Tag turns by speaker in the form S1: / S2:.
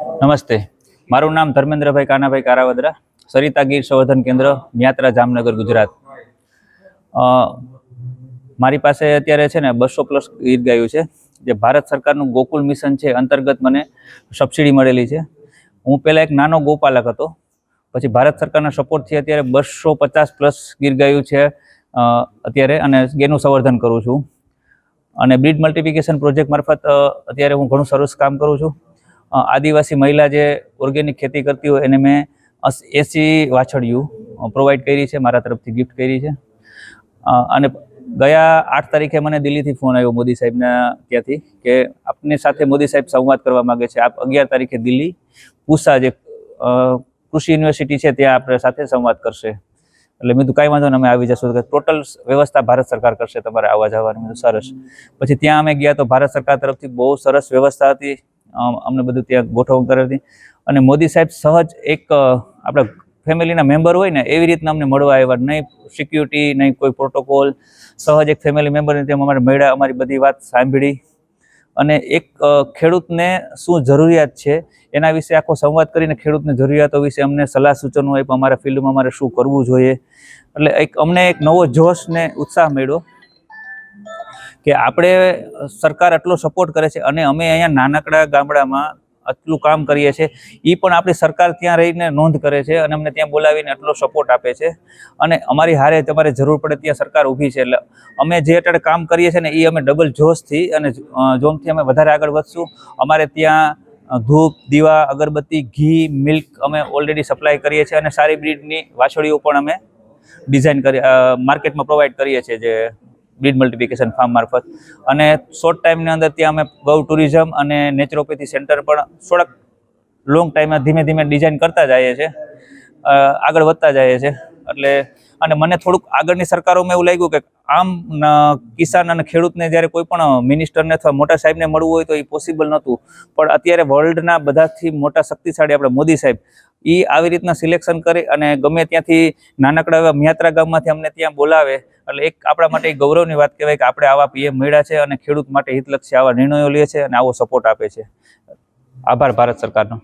S1: નમસ્તે, મારું નામ ધર્મેન્દ્રભાઈ કાનાભાઈ કારાવદરા, સરિતા ગીર સંવર્ધન કેન્દ્ર, મ્યાત્રા, જામનગર, ગુજરાત. મારી પાસે અત્યારે છે ને 200+ ગીર ગાયું છે, જે ભારત સરકારનું ગોકુલ મિશન છે અંતર્ગત મને સબસિડી મળેલી છે. હું પહેલાં એક નાનો ગોપાલક હતો, પછી ભારત સરકારના સપોર્ટથી અત્યારે 250+ ગીર ગાયું છે અત્યારે, અને એનું સંવર્ધન કરું છું. અને બ્રીડ મલ્ટિપ્લિકેશન પ્રોજેક્ટ મારફત અત્યારે હું ઘણું સરસ કામ કરું છું. આદિવાસી મહિલા જે ઓર્ગેનિક ખેતી કરતી હોય એને મેં 80 વાછડિયું પ્રોવાઈડ કરી છે, મારા તરફથી ગિફ્ટ કરી છે. અને ગયા 8 તારીખે મને દિલ્હીથી ફોન આવ્યો મોદી સાહેબના ત્યાંથી કે આપની સાથે મોદી સાહેબ સંવાદ કરવા માગે છે. આપ 11 તારીખે દિલ્હી પૂસા જે કૃષિ યુનિવર્સિટી છે ત્યાં આપણે સાથે સંવાદ કરશે. એટલે મેં તો કાંઈ વાંધો ને, અમે આવી જશું. ટોટલ વ્યવસ્થા ભારત સરકાર કરશે તમારે આવવા જવાની. મેં સરસ. પછી ત્યાં અમે ગયા તો ભારત સરકાર તરફથી બહુ સરસ વ્યવસ્થા હતી, અમને બધું ત્યાં ગોઠવણ કરી હતી. અને મોદી સાહેબ સહજ એક આપણા ફેમિલીના મેમ્બર હોય ને એવી રીતના અમને મળવા આવ્યા. નહીં સિક્યુરિટી, નહીં કોઈ પ્રોટોકોલ, સહજ એક ફેમિલી મેમ્બરની તેમ અમારે મળ્યા, અમારી બધી વાત સાંભળી. અને એક ખેડૂતને શું જરૂરિયાત છે એના વિશે આખો સંવાદ કરીને ખેડૂતની જરૂરિયાતો વિશે અમને સલાહ સૂચનો આપ્યા, અમારા ફિલ્ડમાં અમારે શું કરવું જોઈએ. એટલે અમને એક નવો જોશ ને ઉત્સાહ મળ્યો કે આપણે સરકાર આટલો સપોર્ટ કરે છે અને અમે અહીંયા નાનકડા ગામડામાં આટલું કામ કરીએ છીએ, એ પણ આપણી સરકાર ત્યાં રહીને નોંધ કરે છે અને અમને ત્યાં બોલાવીને આટલો સપોર્ટ આપે છે. અને અમારી હારે તમારે જરૂર પડે ત્યાં સરકાર ઊભી છે. એટલે અમે જે અત્યારે કામ કરીએ છીએ ને એ અમે ડબલ જોશથી અને જોમથી અમે વધારે આગળ વધશું. અમારે ત્યાં ધૂપ, દીવા, અગરબત્તી, ઘી, મિલ્ક અમે ઓલરેડી સપ્લાય કરીએ છીએ અને સારી બ્રીડની વાછડીઓ પણ અમે ડિઝાઇન કરી માર્કેટમાં પ્રોવાઈડ કરીએ છીએ, જે બ્રીડ મલ્ટિપ્લિકેશન ફાર્મ મારફત. અને શોર્ટ ટાઈમની અંદર ત્યાં અમે ગૌ ટુરિઝમ અને નેચરોપેથી સેન્ટર પણ થોડાક લોંગ ટાઈમમાં ધીમે ધીમે ડિઝાઇન કરતા જઈએ છીએ, આગળ વધતા જઈએ છીએ. એટલે અને મને થોડુંક આગળની સરકારોમાં એવું લાગ્યું કે આમ કિસાન અને ખેડૂતને જ્યારે કોઈ પણ મિનિસ્ટરને અથવા મોટા સાહેબને મળવું હોય તો એ પોસિબલ નહોતું. પણ અત્યારે વર્લ્ડના બધાથી મોટા શક્તિશાળી આપણે મોદી સાહેબ એ આવી રીતના સિલેક્શન કરી અને ગમે ત્યાંથી નાનકડા એવા મ્યાત્રા ગામમાંથી અમને ત્યાં બોલાવે. એટલે એક આપણા માટે એક ગૌરવની વાત કહેવાય કે આપણે આવા પીએમ મળ્યા છે અને ખેડૂત માટે હિતલક્ષી આવા નિર્ણયો લે છે અને આવો સપોર્ટ આપે છે. આભાર ભારત સરકારનો.